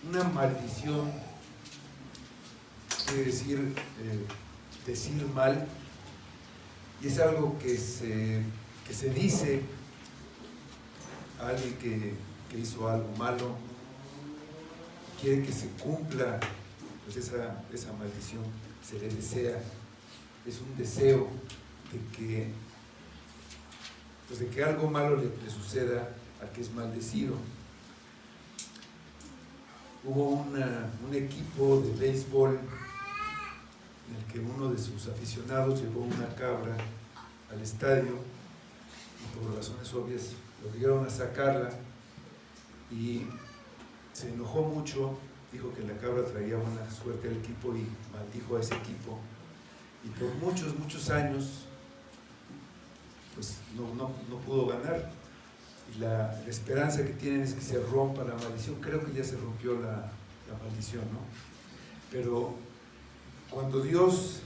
Una maldición quiere decir decir mal, y es algo que se dice a alguien que hizo algo malo, quiere que se cumpla pues esa maldición, se le desea, es un deseo de que algo malo le suceda al que es maldecido. Hubo un equipo de béisbol en el que uno de sus aficionados llevó una cabra al estadio y por razones obvias lo obligaron a sacarla y se enojó mucho, dijo que la cabra traía buena suerte al equipo y maldijo a ese equipo, y por muchos años pues no pudo ganar, y la esperanza que tienen es que se rompa la maldición. Creo que ya se rompió la maldición, ¿no? Pero cuando Dios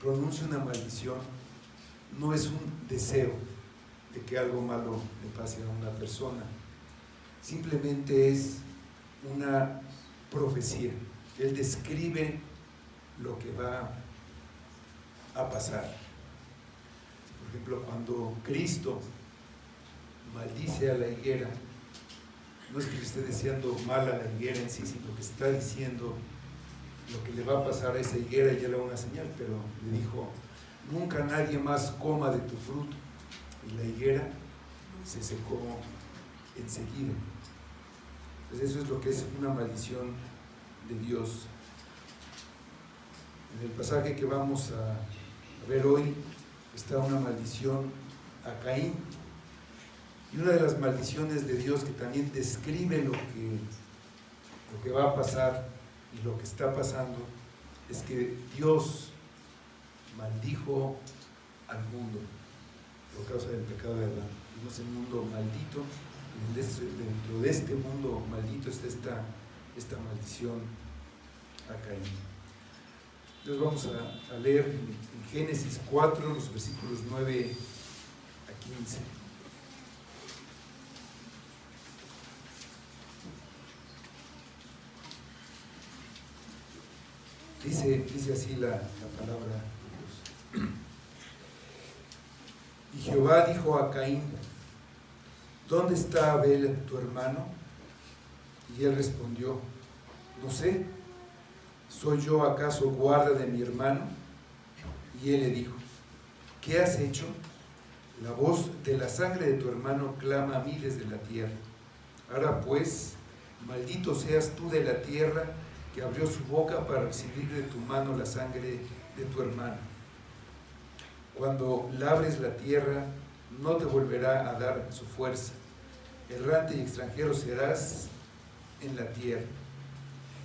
pronuncia una maldición, no es un deseo de que algo malo le pase a una persona, simplemente es una profecía. Él describe lo que va a pasar. Por ejemplo, cuando Cristo maldice a la higuera, no es que le esté deseando mal a la higuera en sí, sino que está diciendo lo que le va a pasar a esa higuera, y ya le da una señal, pero le dijo: nunca nadie más coma de tu fruto. Y la higuera se secó enseguida. Entonces eso es lo que es una maldición de Dios. En el pasaje que vamos a ver hoy está una maldición a Caín. Y una de las maldiciones de Dios que también describe lo que va a pasar y lo que está pasando es que Dios maldijo al mundo por causa del pecado de Adán. Vimos el mundo maldito, y dentro de este mundo maldito está esta maldición a Caín. Entonces vamos a leer en Génesis 4, los versículos 9 a 15. Dice así la palabra de Dios. Y Jehová dijo a Caín: ¿dónde está Abel tu hermano? Y él respondió: no sé, ¿soy yo acaso guarda de mi hermano? Y él le dijo: ¿qué has hecho? La voz de la sangre de tu hermano clama a mí desde la tierra. Ahora pues, maldito seas tú de la tierra, que abrió su boca para recibir de tu mano la sangre de tu hermano. Cuando labres la tierra, no te volverá a dar su fuerza. Errante y extranjero serás en la tierra.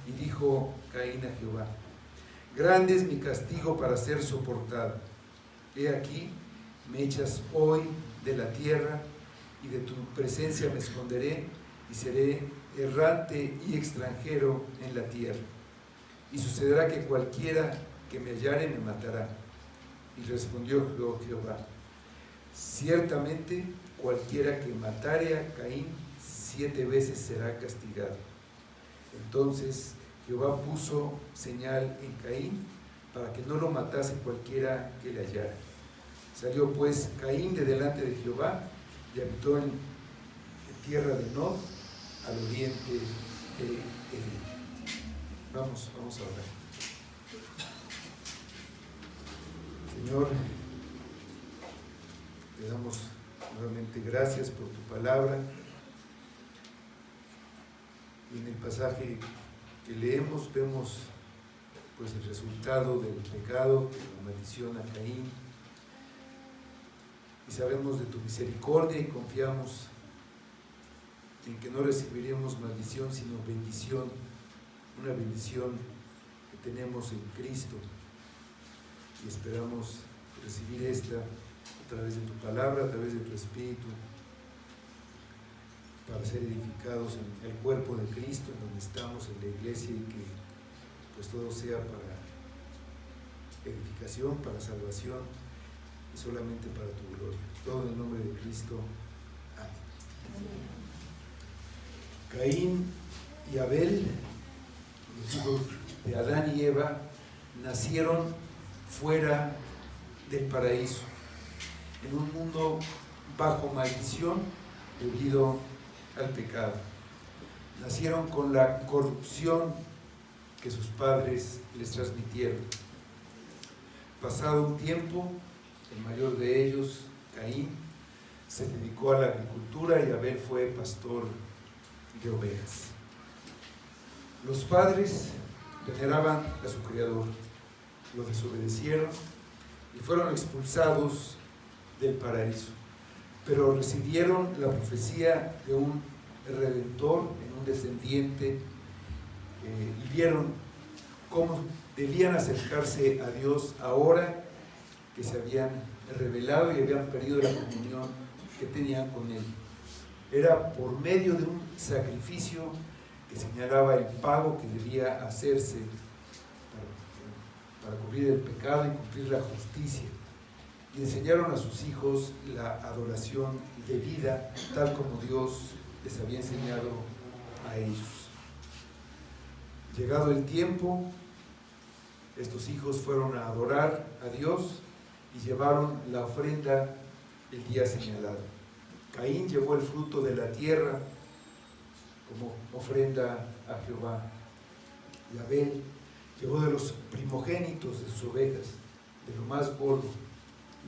Y dijo Caín a Jehová: grande es mi castigo para ser soportado. He aquí, me echas hoy de la tierra, y de tu presencia me esconderé, y seré errante y extranjero en la tierra. Y sucederá que cualquiera que me hallare me matará. Y respondió Jehová: ciertamente cualquiera que matare a Caín 7 veces será castigado. Entonces Jehová puso señal en Caín para que no lo matase cualquiera que le hallara. Salió pues Caín de delante de Jehová y habitó en tierra de Nod, al oriente de Edén. Vamos a orar. Señor, te damos nuevamente gracias por tu palabra. Y en el pasaje que leemos vemos pues el resultado del pecado, de la maldición a Caín, y sabemos de tu misericordia y confiamos en que no recibiremos maldición sino bendición, una bendición que tenemos en Cristo, y esperamos recibir esta a través de tu palabra, a través de tu Espíritu, para ser edificados en el cuerpo de Cristo, en donde estamos, en la iglesia, y que pues todo sea para edificación, para salvación y solamente para tu gloria. Todo en el nombre de Cristo. Amén. Caín y Abel los hijos de Adán y Eva, nacieron fuera del paraíso, en un mundo bajo maldición debido al pecado. Nacieron con la corrupción que sus padres les transmitieron. Pasado un tiempo, el mayor de ellos, Caín, se dedicó a la agricultura y Abel fue pastor de ovejas. Los padres veneraban a su criador, lo desobedecieron y fueron expulsados del paraíso, pero recibieron la profecía de un redentor, en un descendiente, y vieron cómo debían acercarse a Dios ahora que se habían rebelado y habían perdido la comunión que tenían con Él. Era por medio de un sacrificio que señalaba el pago que debía hacerse para cubrir el pecado y cumplir la justicia. Y enseñaron a sus hijos la adoración debida, tal como Dios les había enseñado a ellos. Llegado el tiempo, estos hijos fueron a adorar a Dios y llevaron la ofrenda el día señalado. Caín llevó el fruto de la tierra como ofrenda a Jehová, y Abel llevó de los primogénitos de sus ovejas, de lo más gordo,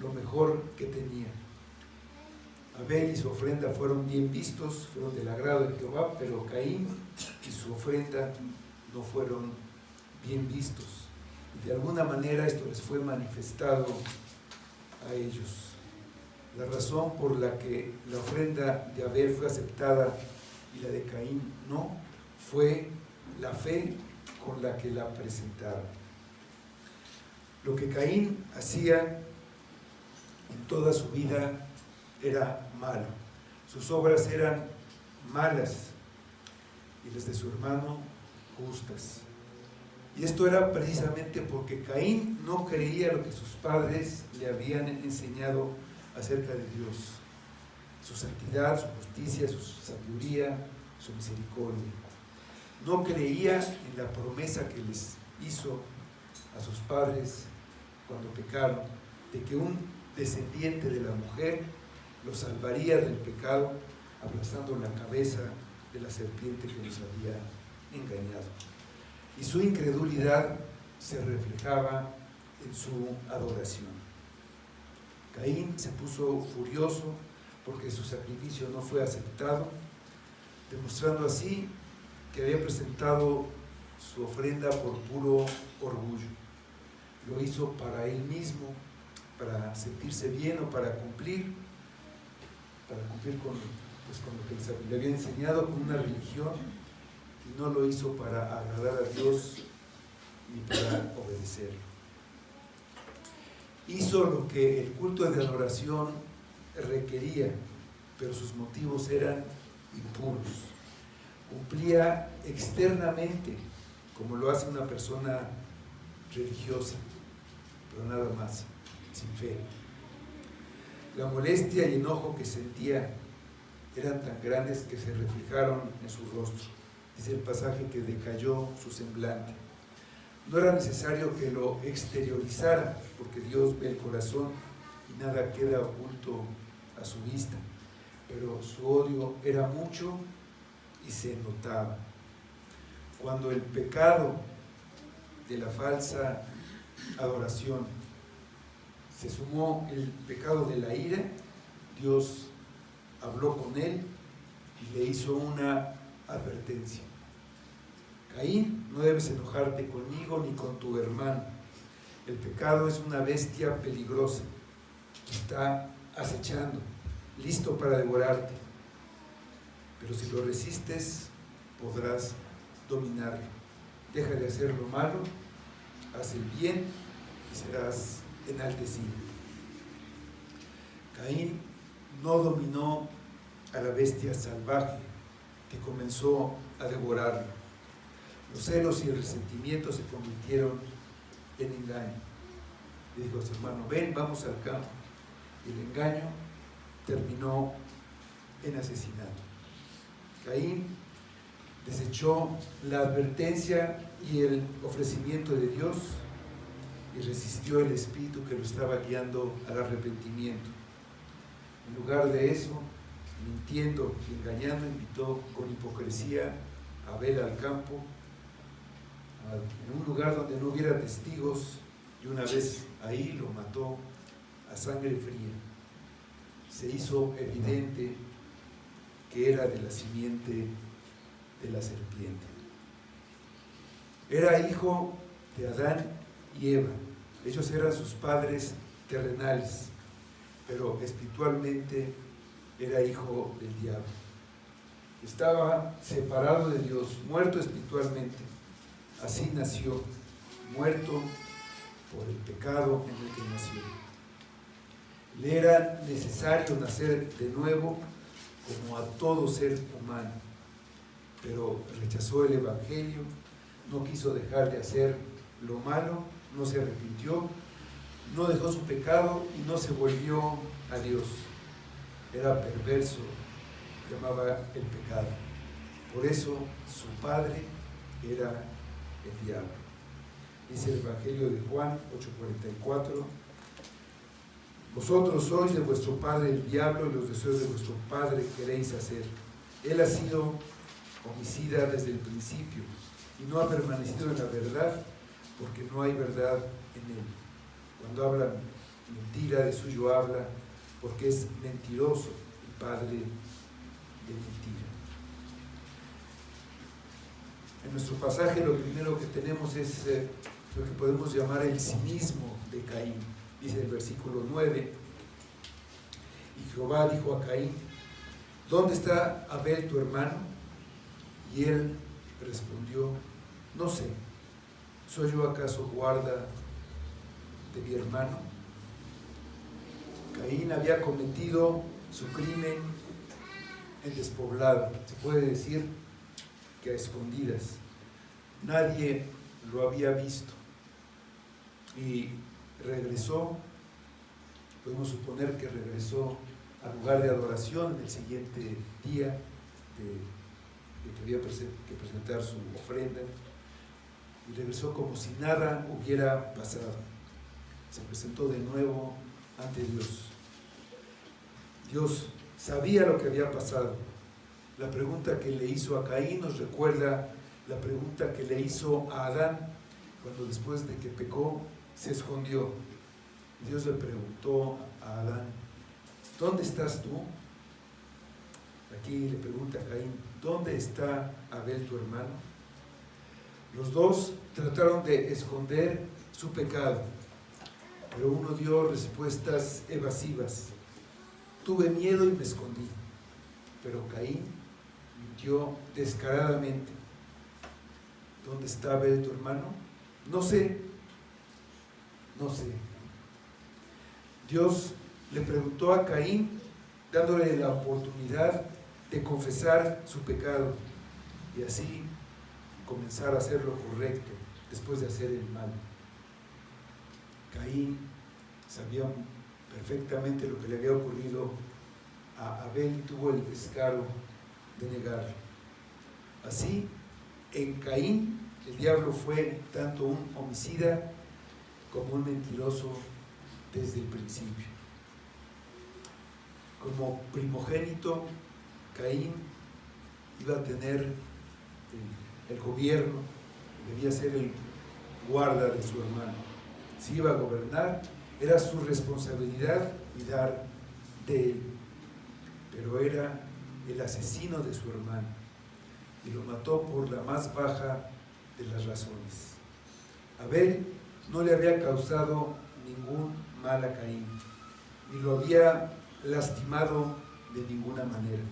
lo mejor que tenía. Abel y su ofrenda fueron bien vistos, fueron del agrado de Jehová, pero Caín y su ofrenda no fueron bien vistos. Y de alguna manera esto les fue manifestado a ellos. La razón por la que la ofrenda de Abel fue aceptada y la de Caín no, fue la fe con la que la presentaron. Lo que Caín hacía en toda su vida era malo. Sus obras eran malas y las de su hermano justas. Y esto era precisamente porque Caín no creía lo que sus padres le habían enseñado acerca de Dios, su santidad, su justicia, su sabiduría, su misericordia. No creía en la promesa que les hizo a sus padres cuando pecaron, de que un descendiente de la mujer los salvaría del pecado, aplastando la cabeza de la serpiente que los había engañado. Y su incredulidad se reflejaba en su adoración. Caín se puso furioso porque su sacrificio no fue aceptado, demostrando así que había presentado su ofrenda por puro orgullo. Lo hizo para él mismo, para sentirse bien o para cumplir con lo que le había enseñado, con una religión, y no lo hizo para agradar a Dios ni para obedecerlo. Hizo lo que el culto de adoración requería, pero sus motivos eran impuros. Cumplía externamente, como lo hace una persona religiosa, pero nada más, sin fe. La molestia y enojo que sentía eran tan grandes que se reflejaron en su rostro. Dice el pasaje que decayó su semblante. No era necesario que lo exteriorizara, porque Dios ve el corazón y nada queda oculto a su vista. Pero su odio era mucho y se notaba. Cuando el pecado de la falsa adoración se sumó el pecado de la ira, Dios habló con él y le hizo una advertencia. Caín, no debes enojarte conmigo ni con tu hermano. El pecado es una bestia peligrosa que está acechando, listo para devorarte. Pero si lo resistes, podrás dominarlo. Deja de hacer lo malo, haz el bien y serás enaltecido. Caín no dominó a la bestia salvaje que comenzó a devorarlo. Los celos y el resentimiento se convirtieron en engaño. Le dijo a su hermano: ven, vamos al campo. Y el engaño terminó en asesinato. Caín desechó la advertencia y el ofrecimiento de Dios y resistió el espíritu que lo estaba guiando al arrepentimiento. En lugar de eso, mintiendo y engañando, invitó con hipocresía a Abel al campo, en un lugar donde no hubiera testigos, y una vez ahí lo mató a sangre fría. Se hizo evidente que era de la simiente de la serpiente. Era hijo de Adán y Eva. Ellos eran sus padres terrenales, pero espiritualmente era hijo del diablo. Estaba separado de Dios, muerto espiritualmente. Así nació, muerto por el pecado en el que nació. Le era necesario nacer de nuevo como a todo ser humano, pero rechazó el Evangelio, no quiso dejar de hacer lo malo, no se arrepintió, no dejó su pecado y no se volvió a Dios. Era perverso, llamaba el pecado. Por eso su padre era el diablo. Dice el Evangelio de Juan 8:44: vosotros sois de vuestro padre el diablo y los deseos de vuestro padre queréis hacer. Él ha sido homicida desde el principio y no ha permanecido en la verdad porque no hay verdad en él. Cuando habla mentira, de suyo habla porque es mentiroso y padre de mentira. En nuestro pasaje lo primero que tenemos es lo que podemos llamar el cinismo de Caín. Dice el versículo 9: y Jehová dijo a Caín: ¿dónde está Abel tu hermano? Y él respondió: no sé, ¿soy yo acaso guarda de mi hermano? Caín había cometido su crimen en despoblado, se puede decir que a escondidas. Nadie lo había visto y regresó, podemos suponer que regresó al lugar de adoración el siguiente día de que había que presentar su ofrenda, y regresó como si nada hubiera pasado. Se presentó de nuevo ante Dios. Dios sabía lo que había pasado. La pregunta que le hizo a Caín nos recuerda la pregunta que le hizo a Adán cuando después de que pecó se escondió. Dios le preguntó a Adán: ¿dónde estás tú? Aquí le pregunta a Caín: ¿dónde está Abel tu hermano? Los dos trataron de esconder su pecado, pero uno dio respuestas evasivas. Tuve miedo y me escondí. Pero Caín mintió descaradamente. ¿Dónde está Abel tu hermano? No sé. Dios le preguntó a Caín, dándole la oportunidad de confesar su pecado y así comenzar a hacer lo correcto después de hacer el mal. Caín sabía perfectamente lo que le había ocurrido a Abel y tuvo el descaro de negarlo. Así, en Caín, el diablo fue tanto un homicida como un mentiroso desde el principio. Como primogénito, Caín iba a tener el gobierno, debía ser el guarda de su hermano. Si iba a gobernar, era su responsabilidad cuidar de él, pero era el asesino de su hermano y lo mató por la más baja de las razones. Abel no le había causado ningún mal a Caín, ni lo había lastimado de ninguna manera.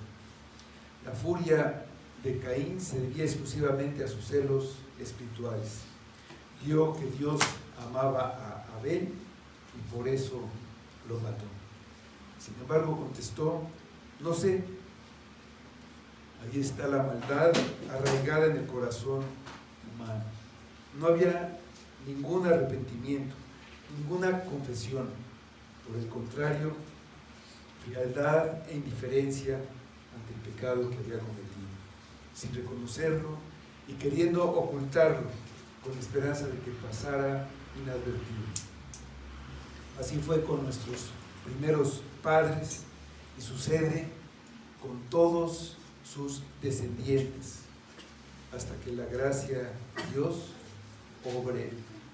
La furia de Caín se debía exclusivamente a sus celos espirituales. Vio que Dios amaba a Abel y por eso lo mató. Sin embargo, contestó: no sé. Ahí está la maldad arraigada en el corazón humano. No había ningún arrepentimiento, ninguna confesión. Por el contrario, frialdad e indiferencia ante el pecado que había cometido. sin reconocerlo y queriendo ocultarlo con la esperanza de que pasara inadvertido. Así fue con nuestros primeros padres y sucede con todos sus descendientes, hasta que la gracia de Dios obre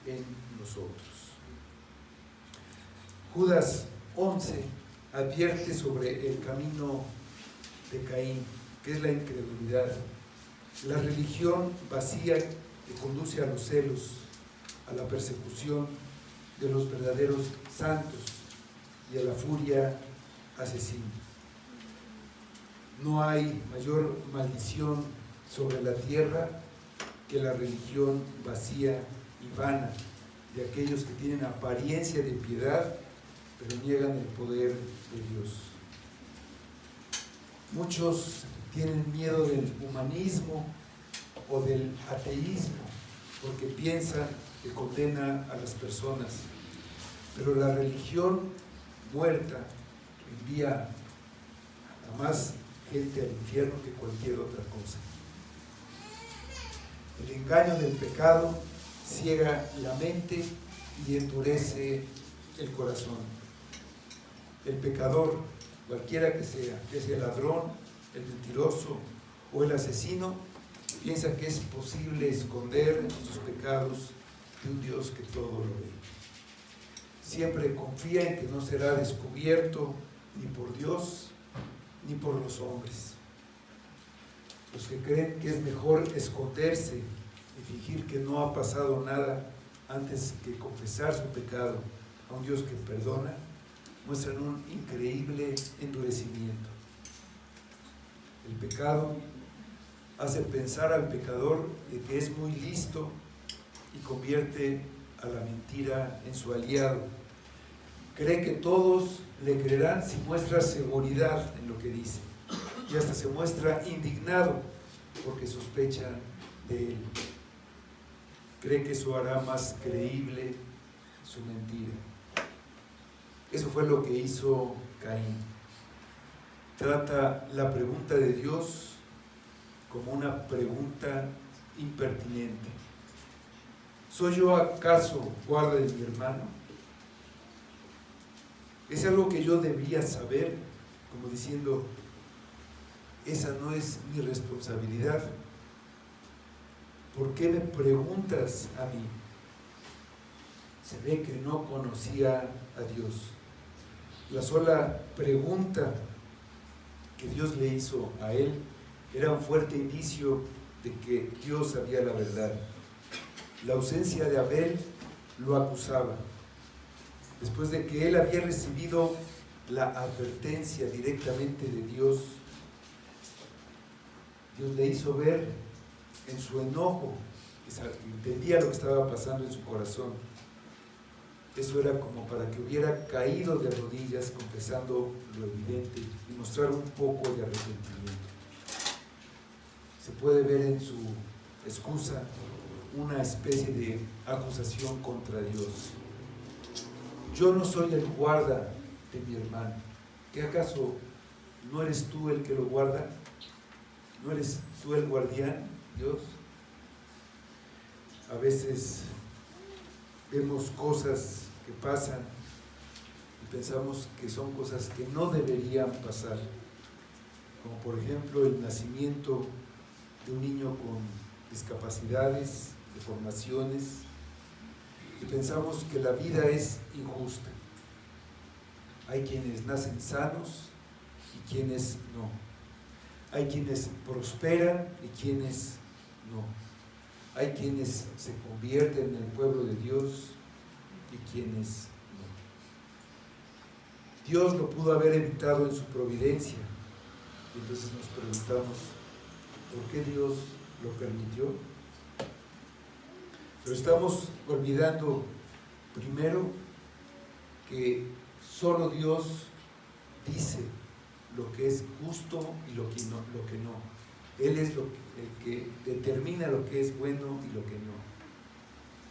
en nosotros. Judas 11 advierte sobre el camino de Caín, que es la incredulidad, la religión vacía que conduce a los celos, a la persecución de los verdaderos santos y a la furia asesina. No hay mayor maldición sobre la tierra que la religión vacía y vana de aquellos que tienen apariencia de piedad, pero niegan el poder de Dios. Muchos tienen miedo del humanismo o del ateísmo porque piensan que condena a las personas, pero la religión muerta envía a más gente al infierno que cualquier otra cosa. El engaño del pecado ciega la mente y endurece el corazón. El pecador, cualquiera que sea el ladrón, el mentiroso o el asesino, piensa que es posible esconder sus pecados de un Dios que todo lo ve. Siempre confía en que no será descubierto ni por Dios ni por los hombres. Los que creen que es mejor esconderse y fingir que no ha pasado nada antes que confesar su pecado a un Dios que perdona, muestran un increíble endurecimiento. El pecado hace pensar al pecador de que es muy listo y convierte a la mentira en su aliado. Cree que todos le creerán si muestra seguridad en lo que dice, y hasta se muestra indignado porque sospechan de él. Cree que eso hará más creíble su mentira. Eso fue lo que hizo Caín. Trata la pregunta de Dios como una pregunta impertinente. ¿Soy yo acaso guarda de mi hermano? Es algo que yo debía saber, como diciendo, esa no es mi responsabilidad. ¿Por qué me preguntas a mí? Se ve que no conocía a Dios. La sola pregunta que Dios le hizo a él era un fuerte indicio de que Dios sabía la verdad. La ausencia de Abel lo acusaba. Después de que él había recibido la advertencia directamente de Dios, Dios le hizo ver en su enojo, que entendía lo que estaba pasando en su corazón. Eso era como para que hubiera caído de rodillas confesando lo evidente y mostrar un poco de arrepentimiento. Se puede ver en su excusa una especie de acusación contra Dios. Yo no soy el guarda de mi hermano. ¿Qué acaso no eres tú el que lo guarda? ¿No eres tú el guardián, Dios? A veces vemos cosas que pasan y pensamos que son cosas que no deberían pasar, como por ejemplo el nacimiento de un niño con discapacidades, deformaciones, y pensamos que la vida es injusta. Hay quienes nacen sanos y quienes no. Hay quienes prosperan y quienes no. Hay quienes se convierten en el pueblo de Dios y quienes no. Dios lo pudo haber evitado en su providencia. Y entonces nos preguntamos, ¿por qué Dios lo permitió? Pero estamos olvidando primero que solo Dios dice lo que es justo y lo que no. Él es el que determina lo que es bueno y lo que no.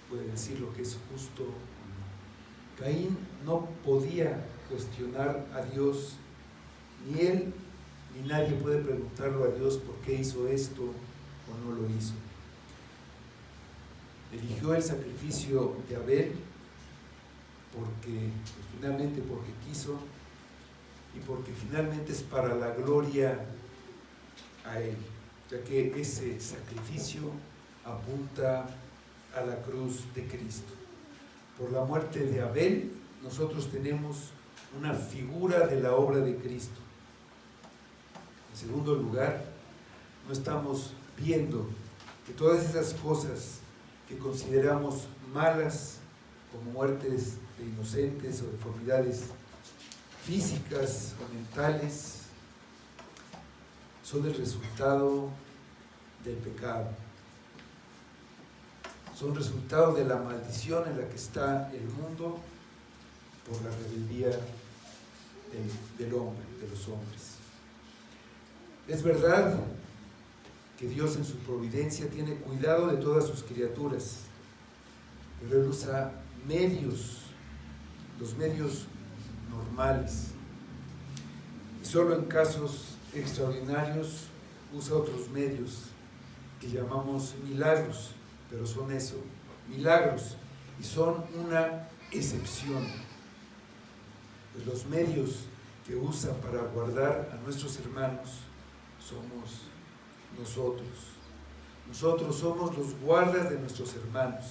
Puede decir lo que es justo o no. Caín no podía cuestionar a Dios, ni él ni nadie puede preguntarlo a Dios por qué hizo esto o no lo hizo. Eligió el sacrificio de Abel finalmente porque quiso y porque finalmente es para la gloria a Él, ya que ese sacrificio apunta a la cruz de Cristo. Por la muerte de Abel, nosotros tenemos una figura de la obra de Cristo. En segundo lugar, no estamos viendo que todas esas cosas que consideramos malas, como muertes de inocentes o deformidades físicas o mentales, son el resultado del pecado. Son resultado de la maldición en la que está el mundo por la rebeldía del hombre, de los hombres. Es verdad que Dios en su providencia tiene cuidado de todas sus criaturas, pero Él usa medios, los medios normales, y solo en casos extraordinarios usa otros medios que llamamos milagros, pero son eso, milagros, y son una excepción. Pues los medios que usa para guardar a nuestros hermanos somos nosotros. Nosotros somos los guardas de nuestros hermanos.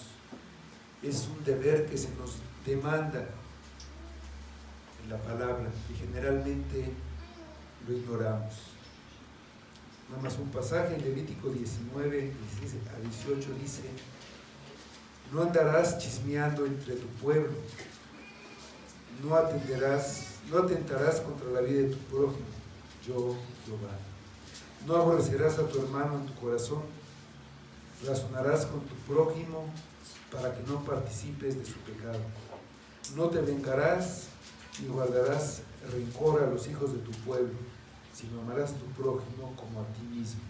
Es un deber que se nos demanda en la palabra y generalmente lo ignoramos. Nada más un pasaje en Levítico 19, 16 a 18 dice: no andarás chismeando entre tu pueblo, no atentarás contra la vida de tu prójimo, yo Jehová. No aborrecerás a tu hermano en tu corazón, razonarás con tu prójimo para que no participes de su pecado. No te vengarás ni guardarás rencor a los hijos de tu pueblo, sino amarás a tu prójimo como a ti mismo,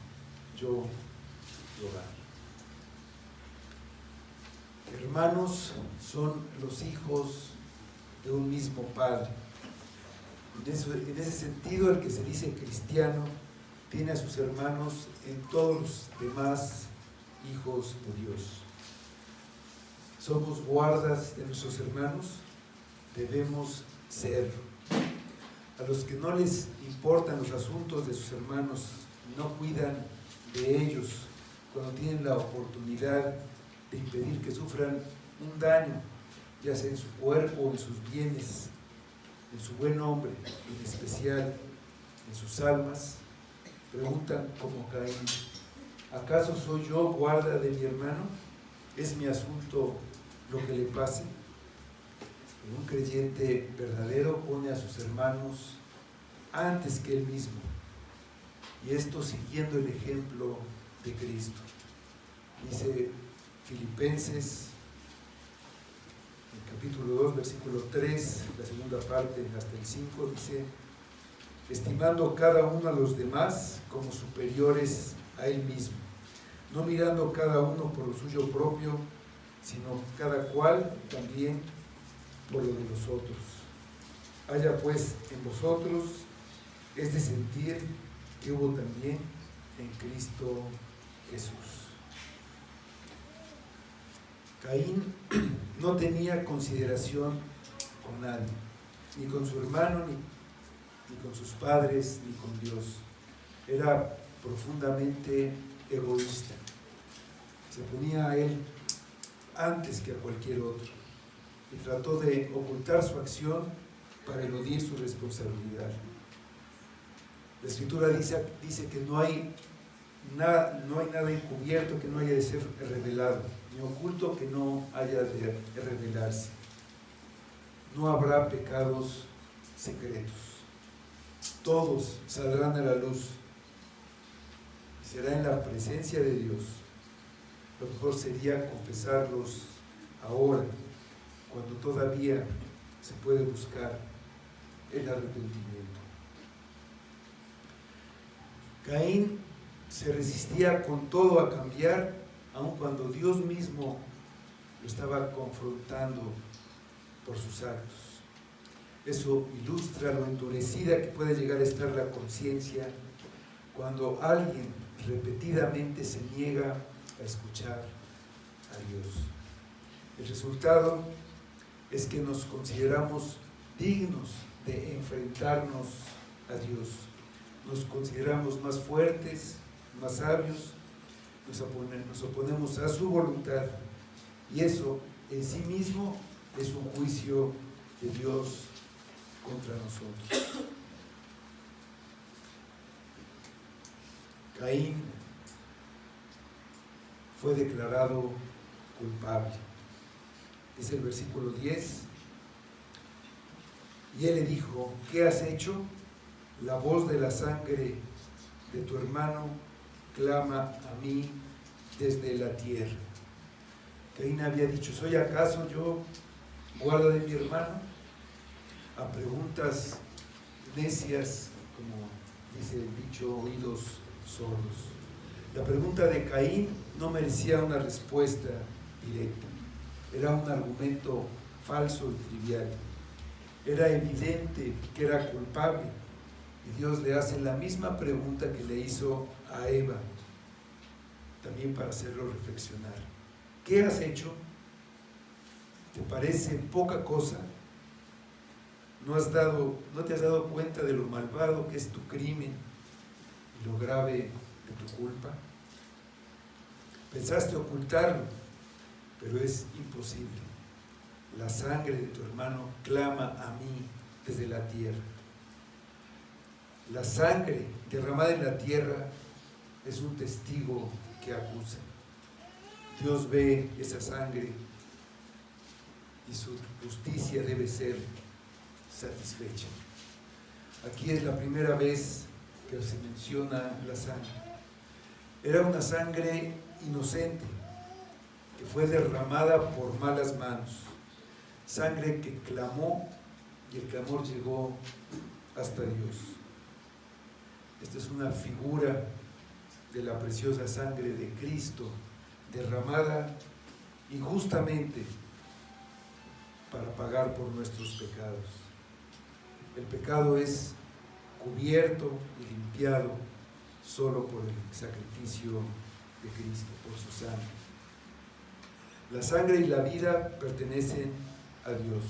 yo Jehová. Hermanos son los hijos de un mismo Padre. En ese sentido, el que se dice cristiano tiene a sus hermanos en todos los demás hijos de Dios. Somos guardas de nuestros hermanos, debemos serlo. A los que no les importan los asuntos de sus hermanos, no cuidan de ellos cuando tienen la oportunidad de impedir que sufran un daño, ya sea en su cuerpo o en sus bienes, en su buen nombre, en especial en sus almas, preguntan como Caín: ¿acaso soy yo guarda de mi hermano? ¿Es mi asunto lo que le pase? Un creyente verdadero pone a sus hermanos antes que él mismo, y esto siguiendo el ejemplo de Cristo. Dice Filipenses, en capítulo 2, versículo 3, la segunda parte hasta el 5, dice: estimando cada uno a los demás como superiores a él mismo, no mirando cada uno por lo suyo propio, sino cada cual también por lo de los otros. Haya pues en vosotros este sentir que hubo también en Cristo Jesús. Caín no tenía consideración con nadie, ni con su hermano, ni con sus padres, ni con Dios. Era profundamente egoísta. Se ponía a él antes que a cualquier otro y trató de ocultar su acción para eludir su responsabilidad. La Escritura dice que no hay nada encubierto que no haya de ser revelado, ni oculto que no haya de revelarse. No habrá pecados secretos. Todos saldrán a la luz. Será en la presencia de Dios. Lo mejor sería confesarlos ahora, cuando todavía se puede buscar el arrepentimiento. Caín se resistía con todo a cambiar, aun cuando Dios mismo lo estaba confrontando por sus actos. Eso ilustra lo endurecida que puede llegar a estar la conciencia cuando alguien repetidamente se niega a escuchar a Dios. El resultado es que nos consideramos dignos de enfrentarnos a Dios. Nos consideramos más fuertes, más sabios, nos oponemos a su voluntad, y eso en sí mismo es un juicio de Dios contra nosotros. Caín fue declarado culpable. Dice el versículo 10, y él le dijo: ¿qué has hecho? La voz de la sangre de tu hermano clama a mí desde la tierra. Caín había dicho: ¿soy acaso yo guarda de mi hermano? A preguntas necias, como dice el dicho, oídos sordos. La pregunta de Caín no merecía una respuesta directa. Era un argumento falso y trivial. Era evidente que era culpable, y Dios le hace la misma pregunta que le hizo a Eva, también para hacerlo reflexionar. ¿Qué has hecho? ¿Te parece poca cosa? ¿No te has dado cuenta de lo malvado que es tu crimen y lo grave de tu culpa? Pensaste ocultarlo, pero es imposible. La sangre de tu hermano clama a mí desde la tierra. La sangre derramada en la tierra es un testigo que acusa. Dios ve esa sangre y su justicia debe ser satisfecha. Aquí es la primera vez que se menciona la sangre. Era una sangre inocente que fue derramada por malas manos. Sangre que clamó, y el clamor llegó hasta Dios. Esta es una figura de la preciosa sangre de Cristo, derramada injustamente para pagar por nuestros pecados. El pecado es cubierto y limpiado solo por el sacrificio de Cristo, por su sangre. La sangre y la vida pertenecen a Dios.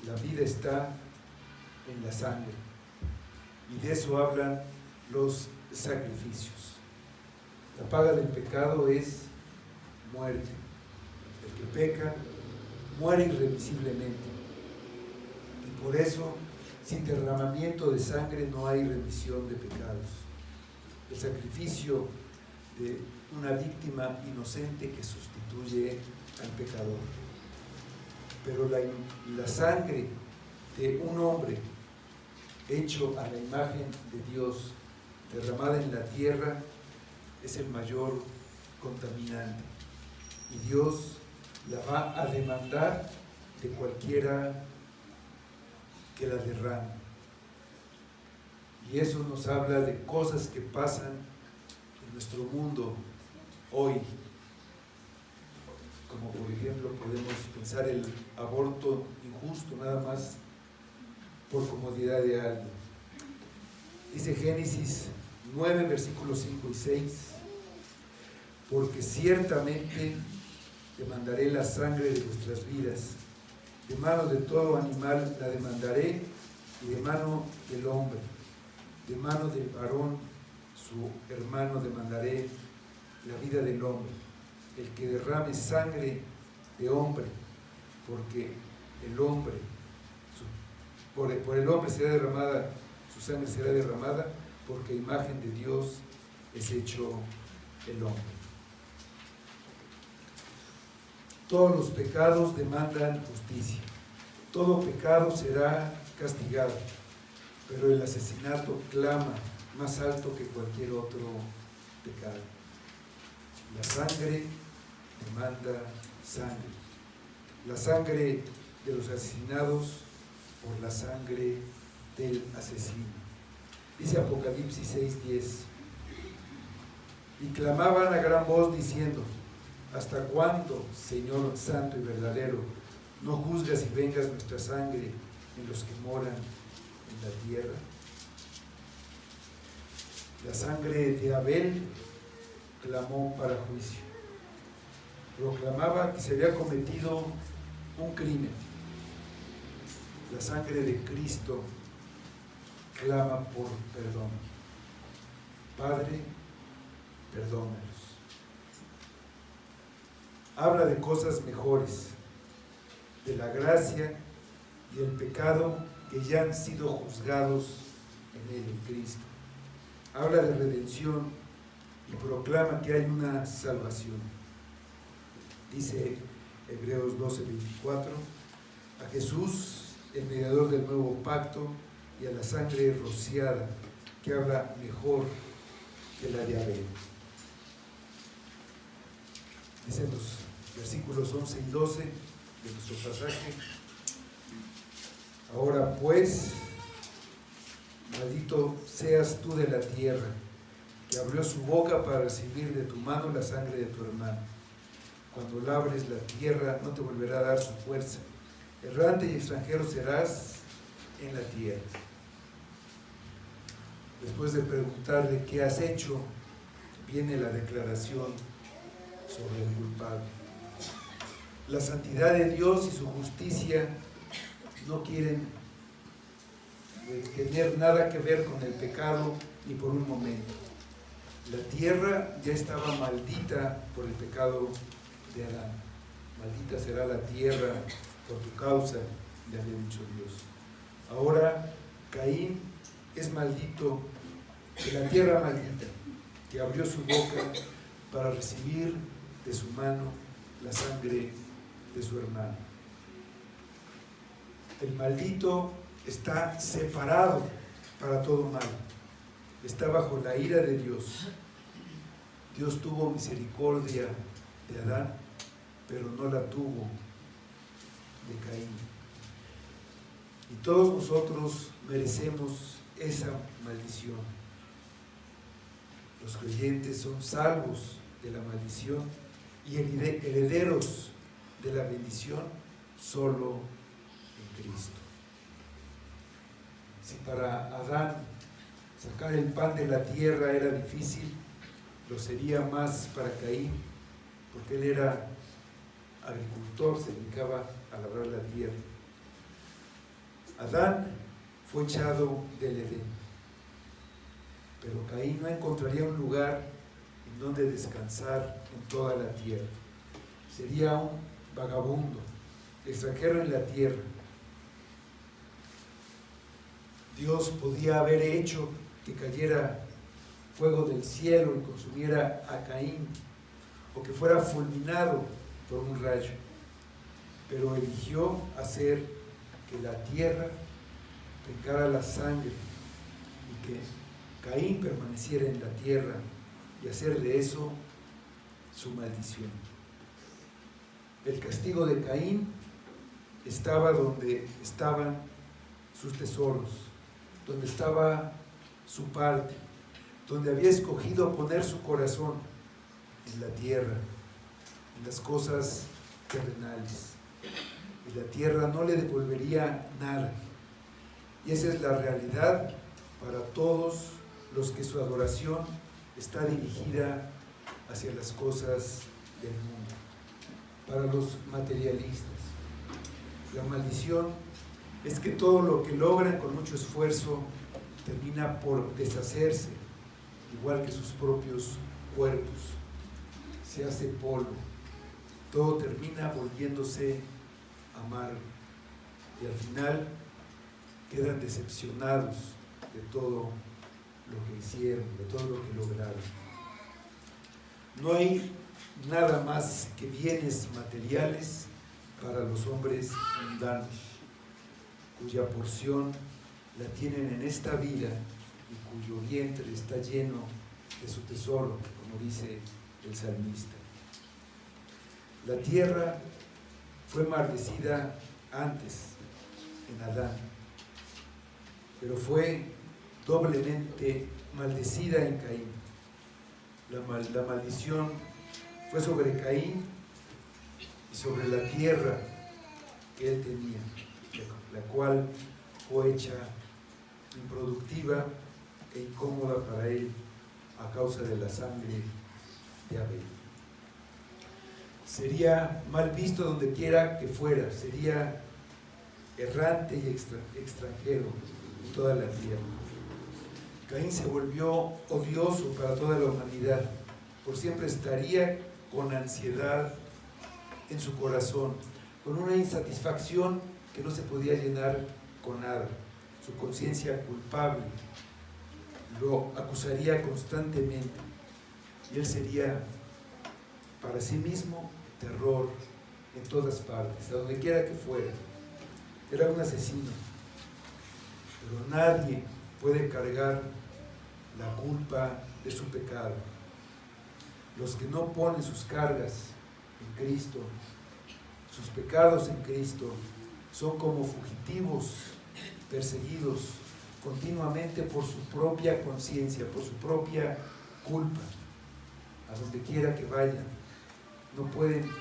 La vida está en la sangre, y de eso hablan los sacrificios. La paga del pecado es muerte. El que peca muere irremisiblemente, y por eso sin derramamiento de sangre no hay remisión de pecados. El sacrificio de una víctima inocente que sustituye al pecador. Pero la sangre de un hombre hecho a la imagen de Dios, derramada en la tierra, es el mayor contaminante, y Dios la va a demandar de cualquiera que la derrame. Y eso nos habla de cosas que pasan en nuestro mundo hoy, como por ejemplo podemos pensar el aborto injusto nada más por comodidad de alguien. Dice Génesis 9, versículos 5 y 6: porque ciertamente demandaré la sangre de vuestras vidas, de mano de todo animal la demandaré, y de mano del hombre, de mano del varón, su hermano, demandaré la vida del hombre. El que derrame sangre de hombre, porque el hombre, por el hombre será derramada, su sangre será derramada, porque imagen de Dios es hecho el hombre. Todos los pecados demandan justicia. Todo pecado será castigado, pero el asesinato clama más alto que cualquier otro pecado. La sangre demanda sangre. La sangre de los asesinados por la sangre del asesino. Dice Apocalipsis 6:10: y clamaban a gran voz diciendo: ¿hasta cuándo, Señor santo y verdadero, no juzgas y vengas nuestra sangre en los que moran en la tierra. La sangre de Abel clamó para juicio. Proclamaba que se había cometido un crimen. La sangre de Cristo clama por perdón. Padre, perdónalos. Habla de cosas mejores, de la gracia y el pecado que ya han sido juzgados en él, en Cristo. Habla de redención y proclama que hay una salvación. Dice Hebreos 12:24, a Jesús, el mediador del nuevo pacto, y a la sangre rociada, que habla mejor que la de Abel. Dicen los versículos 11 y 12 de nuestro pasaje: ahora pues, maldito seas tú de la tierra, que abrió su boca para recibir de tu mano la sangre de tu hermano. Cuando labres la tierra, no te volverá a dar su fuerza. Errante y extranjero serás en la tierra. Después de preguntarle qué has hecho, viene la declaración sobre el culpable. La santidad de Dios y su justicia no quieren tener nada que ver con el pecado ni por un momento. La tierra ya estaba maldita por el pecado de Adán. Maldita será la tierra por tu causa, le había dicho Dios. Ahora Caín es maldito de la tierra maldita, que abrió su boca para recibir de su mano la sangre de su hermano. El maldito está separado para todo mal. Está bajo la ira de Dios. Dios tuvo misericordia de Adán, pero no la tuvo de Caín. Y todos nosotros merecemos esa maldición. Los creyentes son salvos de la maldición y herederos de la bendición solo en Cristo. Si para Adán sacar el pan de la tierra era difícil, lo sería más para Caín, porque él era agricultor, se dedicaba a labrar la tierra. Adán fue echado del Edén, pero Caín no encontraría un lugar en donde descansar en toda la tierra. Sería un vagabundo, extranjero en la tierra. Dios podía haber hecho que cayera fuego del cielo y consumiera a Caín, o que fuera fulminado por un rayo, pero eligió hacer que la tierra tenga la sangre y que Caín permaneciera en la tierra, y hacer de eso su maldición. El castigo de Caín estaba donde estaban sus tesoros, donde estaba su parte, donde había escogido poner su corazón, en la tierra, en las cosas terrenales. Y la tierra no le devolvería nada. Y esa es la realidad para todos los que su adoración está dirigida hacia las cosas del mundo. Para los materialistas, la maldición es que todo lo que logran con mucho esfuerzo termina por deshacerse, igual que sus propios cuerpos. Se hace polvo, todo termina volviéndose amargo, y al final quedan decepcionados de todo lo que hicieron, de todo lo que lograron. No hay nada más que bienes materiales para los hombres mundanos, cuya porción la tienen en esta vida y cuyo vientre está lleno de su tesoro, como dice el salmista. La tierra fue maldecida antes, en Adán, pero fue doblemente maldecida en Caín. La maldición fue sobre Caín y sobre la tierra que él tenía. la cual fue hecha improductiva e incómoda para él a causa de la sangre de Abel. Sería mal visto donde quiera que fuera, sería errante y extranjero en toda la tierra. Caín se volvió odioso para toda la humanidad, por siempre estaría con ansiedad en su corazón, con una insatisfacción que no se podía llenar con nada. Su conciencia culpable lo acusaría constantemente y él sería para sí mismo terror en todas partes, a donde quiera que fuera. Era un asesino, pero nadie puede cargar la culpa de su pecado. Los que no ponen sus cargas en Cristo, sus pecados en Cristo, son como fugitivos perseguidos continuamente por su propia conciencia, por su propia culpa. A donde quiera que vayan, no pueden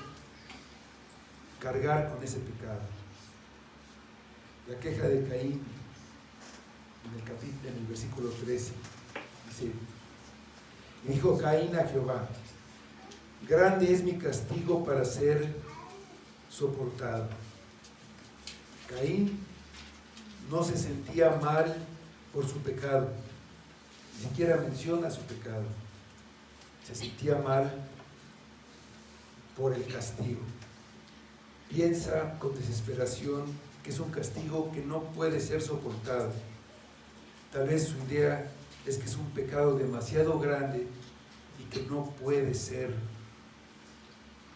cargar con ese pecado. La queja de Caín en el versículo 13 dice: dijo Caín a Jehová, grande es mi castigo para ser soportado. Caín no se sentía mal por su pecado, ni siquiera menciona su pecado. Se sentía mal por el castigo. Piensa con desesperación que es un castigo que no puede ser soportado. Tal vez su idea es que es un pecado demasiado grande y que no puede ser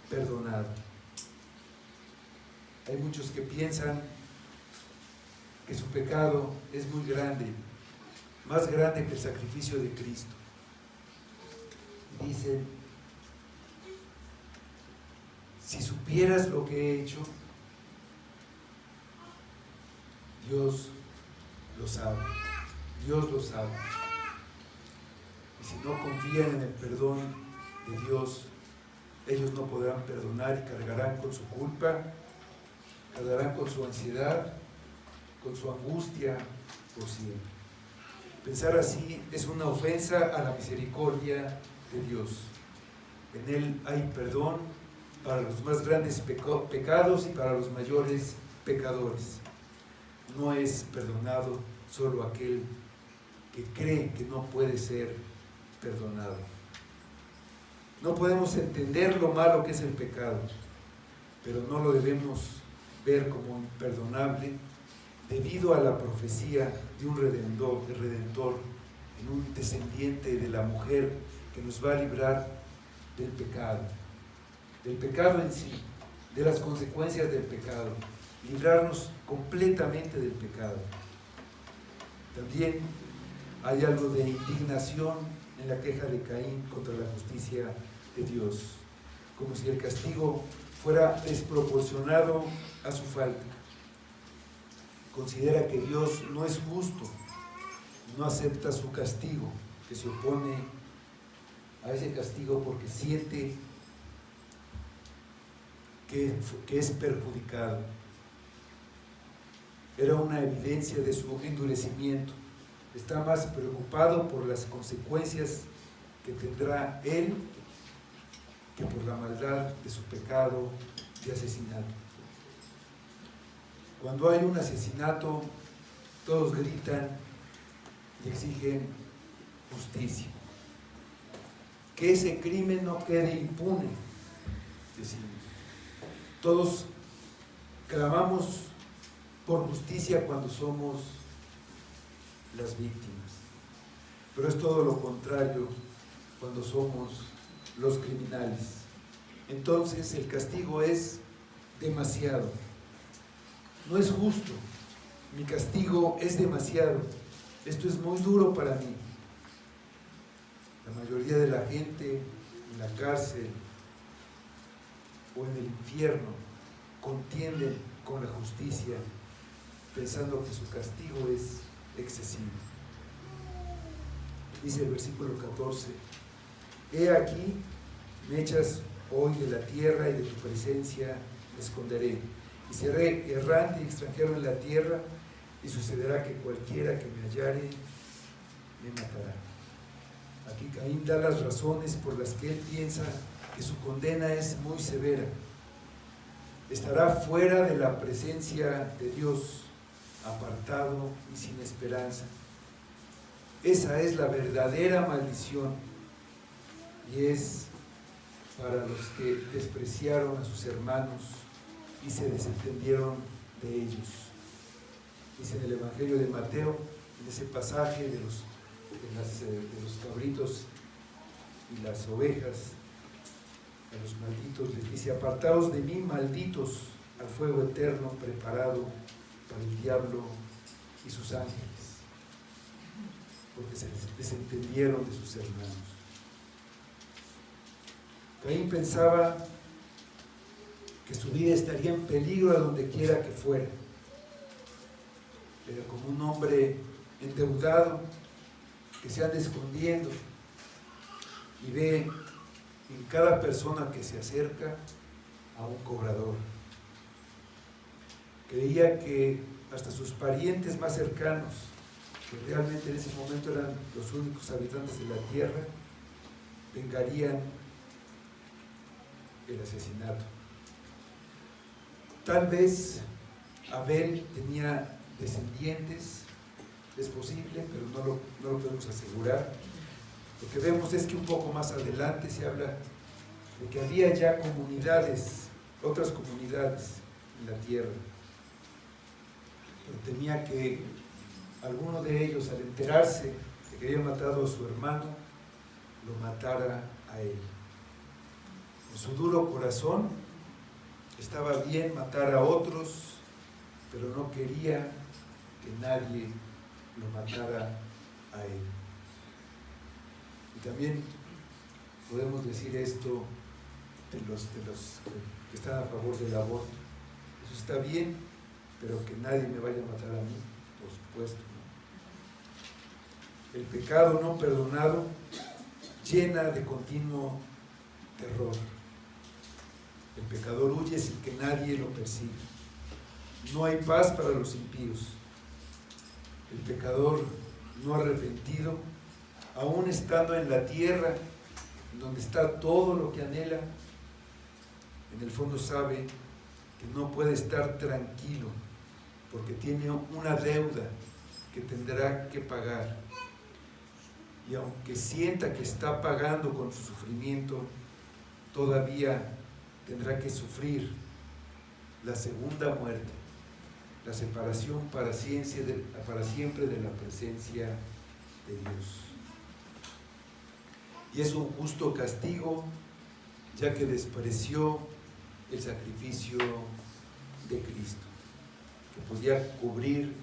perdonado. Hay muchos que piensan que su pecado es muy grande, más grande que el sacrificio de Cristo. Y dicen: si supieras lo que he hecho, Dios lo sabe, Dios lo sabe. Y si no confían en el perdón de Dios, ellos no podrán perdonar y cargarán con su culpa, cargarán con su ansiedad, con su angustia por siempre. Pensar así es una ofensa a la misericordia de Dios. En Él hay perdón para los más grandes pecados y para los mayores pecadores. No es perdonado solo aquel que cree que no puede ser perdonado. No podemos entender lo malo que es el pecado, pero no lo debemos ver como imperdonable debido a la profecía de un redentor, en un descendiente de la mujer que nos va a librar del pecado en sí, de las consecuencias del pecado, librarnos completamente del pecado. También hay algo de indignación en la queja de Caín contra la justicia de Dios, como si el castigo fuera desproporcionado a su falta. Considera que Dios no es justo, no acepta su castigo, que se opone a ese castigo porque siente que es perjudicado. Era una evidencia de su endurecimiento. Está más preocupado por las consecuencias que tendrá él que por la maldad de su pecado de asesinato. Cuando hay un asesinato, todos gritan y exigen justicia. Que ese crimen no quede impune, decimos. Todos clamamos por justicia cuando somos las víctimas, pero es todo lo contrario cuando somos los criminales. Entonces el castigo es demasiado. No es justo, mi castigo es demasiado, esto es muy duro para mí. La mayoría de la gente en la cárcel o en el infierno contienden con la justicia pensando que su castigo es excesivo. Dice el versículo 14: he aquí, me echas hoy de la tierra y de tu presencia me esconderé, y seré errante y extranjero en la tierra, y sucederá que cualquiera que me hallare me matará. Aquí Caín da las razones por las que él piensa que su condena es muy severa. Estará fuera de la presencia de Dios, apartado y sin esperanza. Esa es la verdadera maldición, y es para los que despreciaron a sus hermanos y se desentendieron de ellos. Dice en el Evangelio de Mateo, en ese pasaje de los cabritos y las ovejas, a los malditos les dice: apartaos de mí, malditos, al fuego eterno preparado para el diablo y sus ángeles, porque se desentendieron de sus hermanos. Caín pensaba que su vida estaría en peligro a donde quiera que fuera. Era como un hombre endeudado que se anda escondiendo y ve en cada persona que se acerca a un cobrador. Creía que hasta sus parientes más cercanos, que realmente en ese momento eran los únicos habitantes de la tierra, vengarían el asesinato. Tal vez Abel tenía descendientes, es posible, pero no lo podemos asegurar. Lo que vemos es que un poco más adelante se habla de que había ya comunidades, otras comunidades en la tierra, pero temía que alguno de ellos, al enterarse de que había matado a su hermano, lo matara a él. En su duro corazón estaba bien matar a otros, pero no quería que nadie lo matara a él. Y también podemos decir esto de los que están a favor del aborto. Eso está bien, pero que nadie me vaya a matar a mí, por supuesto, ¿no? El pecado no perdonado llena de continuo terror. El pecador huye sin que nadie lo persiga. No hay paz para los impíos. El pecador no arrepentido, aún estando en la tierra, donde está todo lo que anhela, en el fondo sabe que no puede estar tranquilo, porque tiene una deuda que tendrá que pagar. Y aunque sienta que está pagando con su sufrimiento, todavía tendrá que sufrir la segunda muerte, la separación para siempre de la presencia de Dios. Y es un justo castigo, ya que despreció el sacrificio de Cristo, que podía cubrir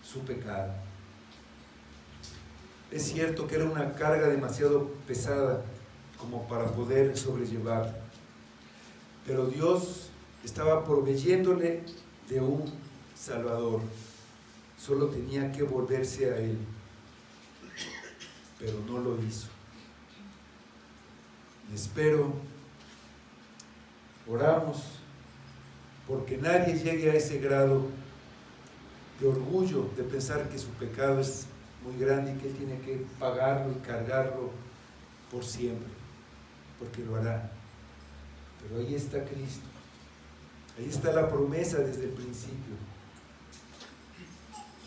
su pecado. Es cierto que era una carga demasiado pesada como para poder sobrellevarla, pero Dios estaba proveyéndole de un Salvador. Solo tenía que volverse a Él, pero no lo hizo. Y espero, oramos, porque nadie llegue a ese grado de orgullo, de pensar que su pecado es muy grande y que él tiene que pagarlo y cargarlo por siempre, porque lo hará. Pero ahí está Cristo, ahí está la promesa desde el principio.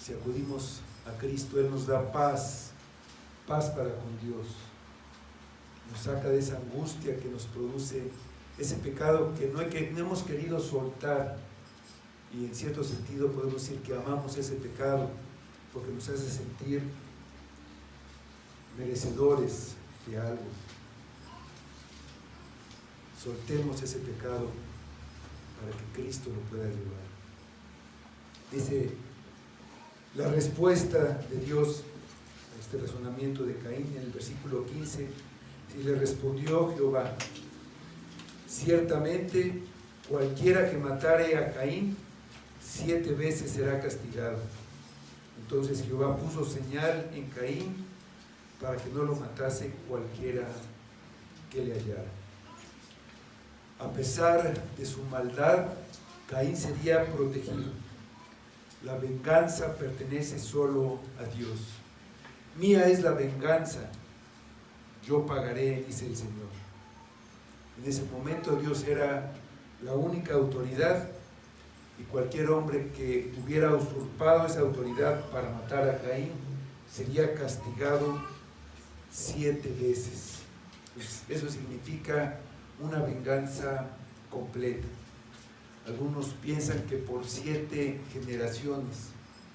Si acudimos a Cristo, Él nos da paz, paz para con Dios. Nos saca de esa angustia que nos produce ese pecado que no hemos querido soltar, y en cierto sentido podemos decir que amamos ese pecado porque nos hace sentir merecedores de algo. Soltemos ese pecado para que Cristo lo pueda llevar. Dice la respuesta de Dios a este razonamiento de Caín en el versículo 15. Y le respondió Jehová: ciertamente cualquiera que matare a Caín 7 veces será castigado. Entonces Jehová puso señal en Caín para que no lo matase cualquiera que le hallara. A pesar de su maldad, Caín sería protegido. La venganza pertenece solo a Dios. Mía es la venganza, yo pagaré, dice el Señor. En ese momento Dios era la única autoridad y cualquier hombre que hubiera usurpado esa autoridad para matar a Caín sería castigado 7 veces. Pues eso significa una venganza completa. Algunos piensan que por 7 generaciones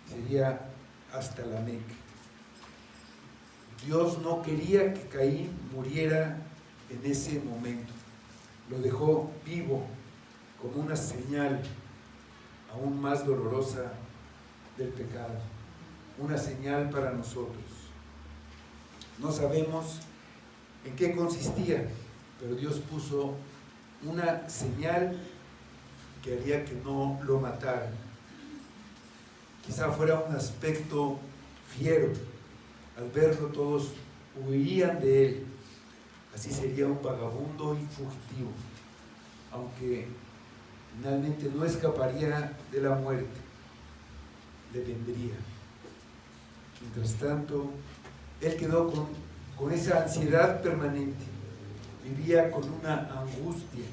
sería hasta la Meca. Dios no quería que Caín muriera en ese momento. Lo dejó vivo como una señal aún más dolorosa del pecado, una señal para nosotros. No sabemos en qué consistía, pero Dios puso una señal que haría que no lo mataran. Quizá fuera un aspecto fiero. Al verlo todos huirían de él. Así sería un vagabundo y fugitivo, aunque finalmente no escaparía de la muerte, le vendría. Mientras tanto, él quedó con esa ansiedad permanente, vivía con una angustia.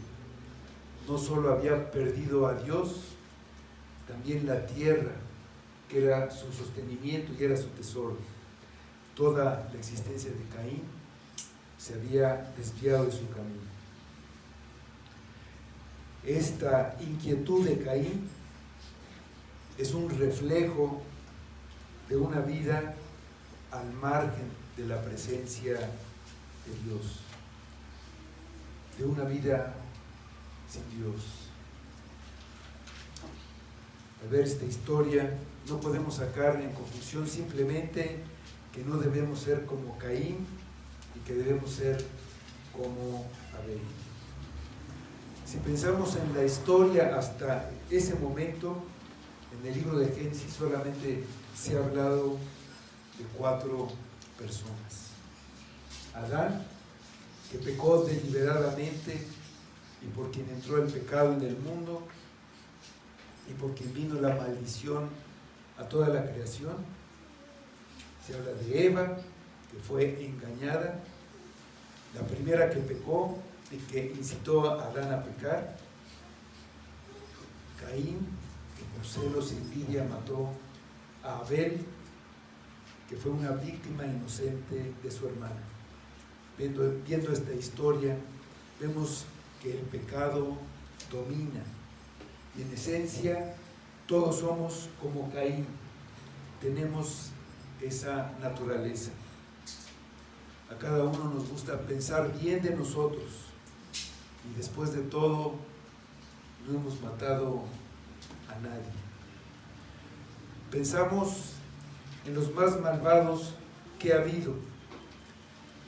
No solo había perdido a Dios, también la tierra, que era su sostenimiento y era su tesoro. Toda la existencia de Caín se había desviado de su camino. Esta inquietud de Caín es un reflejo de una vida al margen de la presencia de Dios, de una vida sin Dios. Al ver esta historia, no podemos sacar en conclusión simplemente que no debemos ser como Caín y que debemos ser como Abel. Si pensamos en la historia hasta ese momento, en el libro de Génesis solamente se ha hablado de 4 personas. Adán, que pecó deliberadamente y por quien entró el pecado en el mundo y por quien vino la maldición a toda la creación. Se habla de Eva, que fue engañada, la primera que pecó y que incitó a Adán a pecar. Caín, que por celos y envidia mató a Abel, que fue una víctima inocente de su hermano. Viendo esta historia, vemos que el pecado domina y en esencia todos somos como Caín, tenemos esa naturaleza. A cada uno nos gusta pensar bien de nosotros y después de todo no hemos matado a nadie. Pensamos en los más malvados que ha habido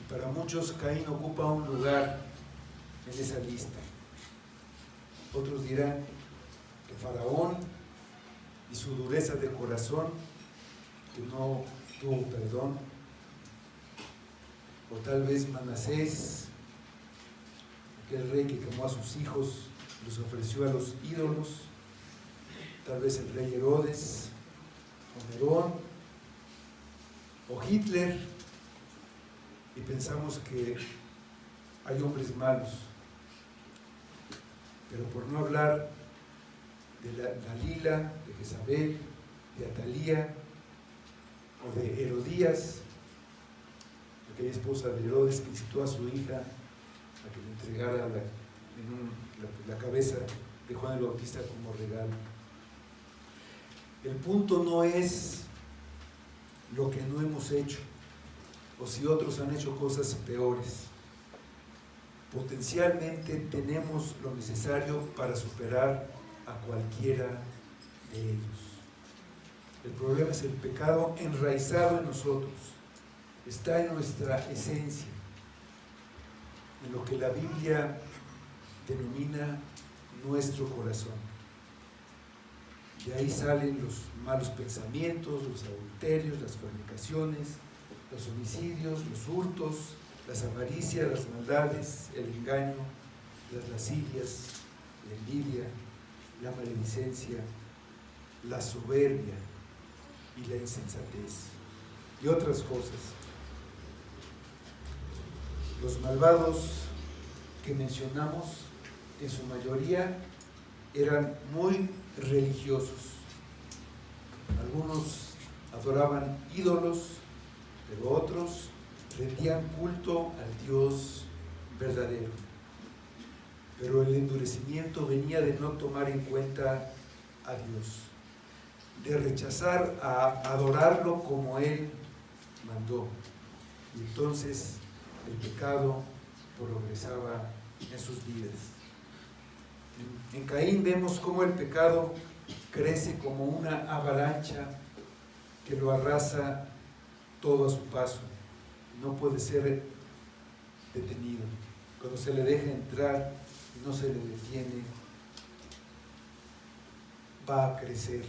y para muchos Caín ocupa un lugar en esa lista. Otros dirán que Faraón y su dureza de corazón, que no tuvo perdón, o tal vez Manasés, aquel rey que quemó a sus hijos, los ofreció a los ídolos, tal vez el rey Herodes, o Nerón, o Hitler, y pensamos que hay hombres malos, pero por no hablar de Dalila, de Jezabel, de Atalía o de Herodías, aquella esposa de Herodes que incitó a su hija a que le entregara la cabeza de Juan el Bautista como regalo. El punto no es lo que no hemos hecho o si otros han hecho cosas peores. Potencialmente tenemos lo necesario para superar a cualquiera de ellos. El problema es el pecado enraizado en nosotros, está en nuestra esencia, en lo que la Biblia denomina nuestro corazón. De ahí salen los malos pensamientos, los adulterios, las fornicaciones, los homicidios, los hurtos, las avaricias, las maldades, el engaño, las lascivias, la envidia, la maledicencia, la soberbia y la insensatez y otras cosas. Los malvados que mencionamos en su mayoría eran muy religiosos. Algunos adoraban ídolos, pero otros rendían culto al Dios verdadero. Pero el endurecimiento venía de no tomar en cuenta a Dios, de rechazar a adorarlo como Él mandó. Y entonces el pecado progresaba en sus vidas. En Caín vemos cómo el pecado crece como una avalancha que lo arrasa todo a su paso. No puede ser detenido. Cuando se le deja entrar y no se le detiene, va a crecer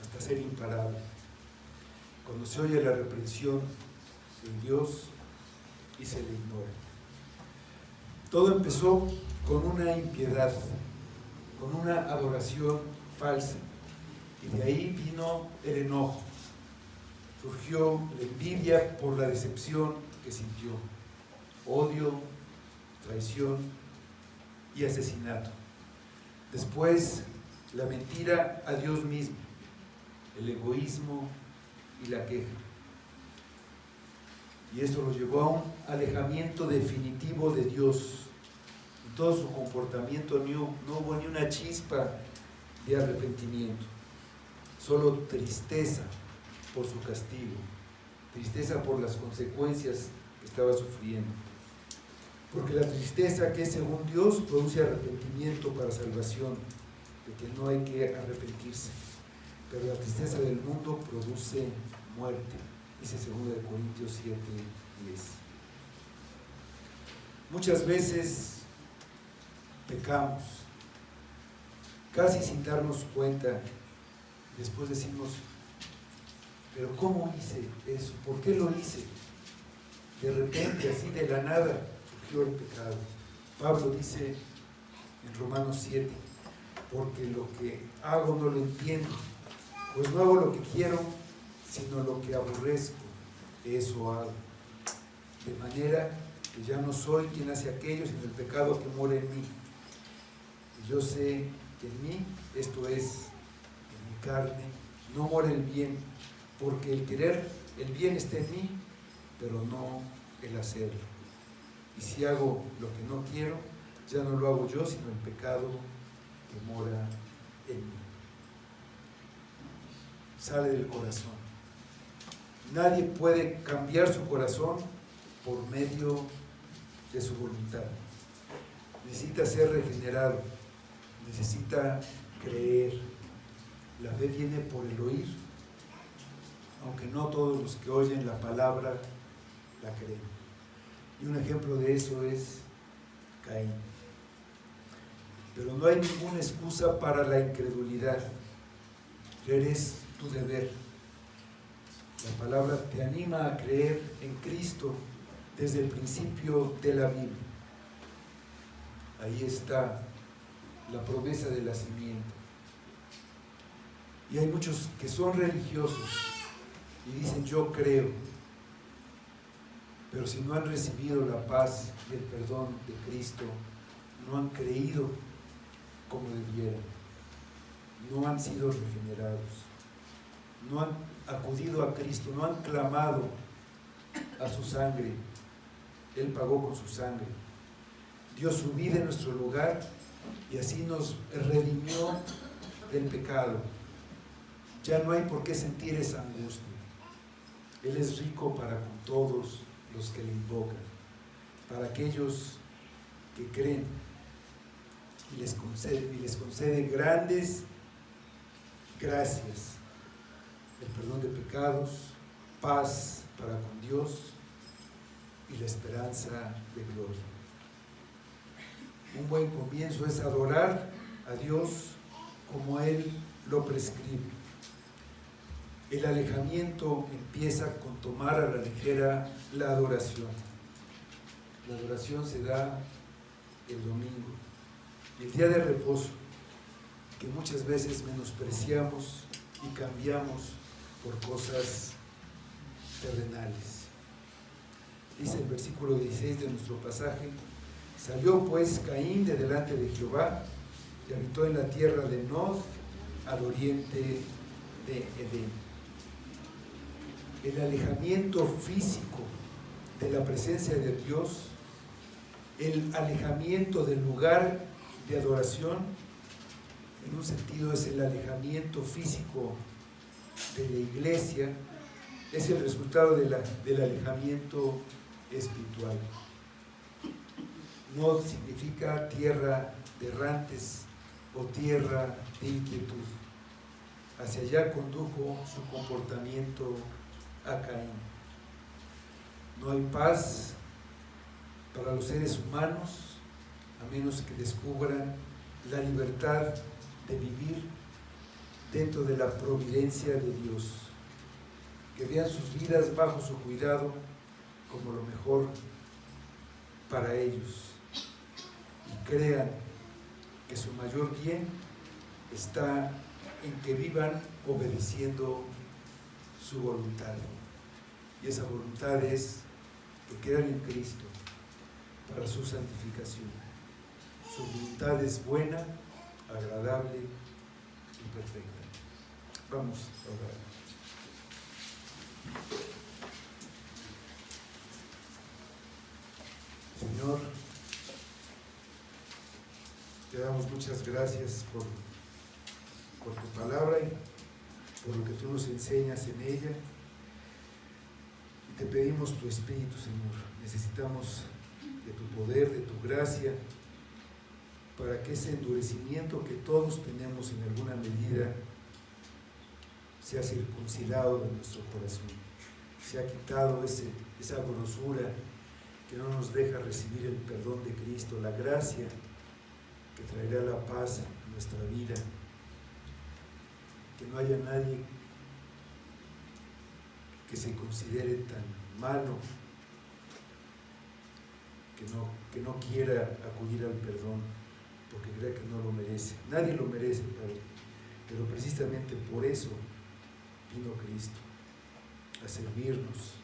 hasta ser imparable. Cuando se oye la reprensión de Dios y se le ignora. Todo empezó con una impiedad, con una adoración falsa, y de ahí vino el enojo. Surgió la envidia por la decepción que sintió, odio, traición y asesinato. Después, la mentira a Dios mismo, el egoísmo y la queja. Y esto lo llevó a un alejamiento definitivo de Dios. En todo su comportamiento no hubo ni una chispa de arrepentimiento, solo tristeza por su castigo, tristeza por las consecuencias que estaba sufriendo. Porque la tristeza, que es según Dios, produce arrepentimiento para salvación, de que no hay que arrepentirse. Pero la tristeza del mundo produce muerte, dice 2 Corintios 7:10. Muchas veces pecamos, casi sin darnos cuenta. Después decimos, pero ¿cómo hice eso? ¿Por qué lo hice? De repente, así de la nada, surgió el pecado. Pablo dice en Romanos 7, porque lo que hago no lo entiendo, pues no hago lo que quiero, sino lo que aborrezco, eso hago. De manera que ya no soy quien hace aquello, sino el pecado que mora en mí. Y yo sé que en mí, esto es, en mi carne, no mora el bien, porque el querer, el bien está en mí, pero no el hacerlo. Y si hago lo que no quiero, ya no lo hago yo, sino el pecado que mora en mí. Sale del corazón. Nadie puede cambiar su corazón por medio de su voluntad. Necesita ser regenerado, necesita creer. La fe viene por el oír, aunque no todos los que oyen la palabra la creen. Y un ejemplo de eso es Caín. Pero no hay ninguna excusa para la incredulidad. Creer es tu deber. La palabra te anima a creer en Cristo desde el principio de la Biblia. Ahí está la promesa de la simiente. Y hay muchos que son religiosos y dicen yo creo, pero si no han recibido la paz y el perdón de Cristo, no han creído como debieran, no han sido regenerados, no han acudido a Cristo, no han clamado a su sangre. Él pagó con su sangre, dio su vida en nuestro lugar y así nos redimió del pecado. Ya no hay por qué sentir esa angustia. Él es rico para con todos los que le invocan, para aquellos que creen, y les concede grandes gracias, el perdón de pecados, paz para con Dios y la esperanza de gloria. Un buen comienzo es adorar a Dios como Él lo prescribe. El alejamiento empieza con tomar a la ligera la adoración. La adoración se da el domingo, el día de reposo, que muchas veces menospreciamos y cambiamos por cosas terrenales. Dice el versículo 16 de nuestro pasaje: salió pues Caín de delante de Jehová y habitó en la tierra de Nod, al oriente de Edén. El alejamiento físico de la presencia de Dios, el alejamiento del lugar de adoración, en un sentido es el alejamiento físico de la iglesia, es el resultado del alejamiento espiritual. Nod significa tierra de errantes o tierra de inquietud. Hacia allá condujo su comportamiento a Caín. No hay paz para los seres humanos a menos que descubran la libertad de vivir dentro de la providencia de Dios, que vean sus vidas bajo su cuidado como lo mejor para ellos y crean que su mayor bien está en que vivan obedeciendo su voluntad. Y esa voluntad es que crean en Cristo para su santificación. Su voluntad es buena, agradable y perfecta. Vamos a orar. Señor, te damos muchas gracias por tu palabra y por lo que tú nos enseñas en ella. Y te pedimos tu Espíritu, Señor. Necesitamos de tu poder, de tu gracia, para que ese endurecimiento que todos tenemos en alguna medida sea circuncidado de nuestro corazón. Se ha quitado esa grosura que no nos deja recibir el perdón de Cristo, la gracia que traerá la paz a nuestra vida. Que no haya nadie que se considere tan malo, que no quiera acudir al perdón porque cree que no lo merece. Nadie lo merece, Padre, pero precisamente por eso vino Cristo, a servirnos.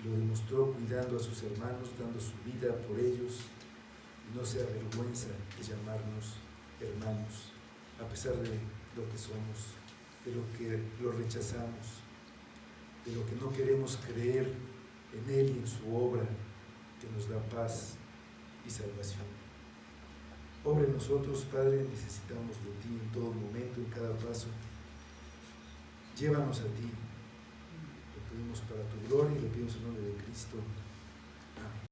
Lo demostró cuidando a sus hermanos, dando su vida por ellos, y no se avergüenza de llamarnos hermanos, a pesar de lo que somos, de lo que lo rechazamos, de lo que no queremos creer en Él y en su obra que nos da paz y salvación. Obra en nosotros, Padre, necesitamos de ti en todo momento, en cada paso. Llévanos a ti. Lo pedimos para tu gloria y lo pedimos en nombre de Cristo. Amén.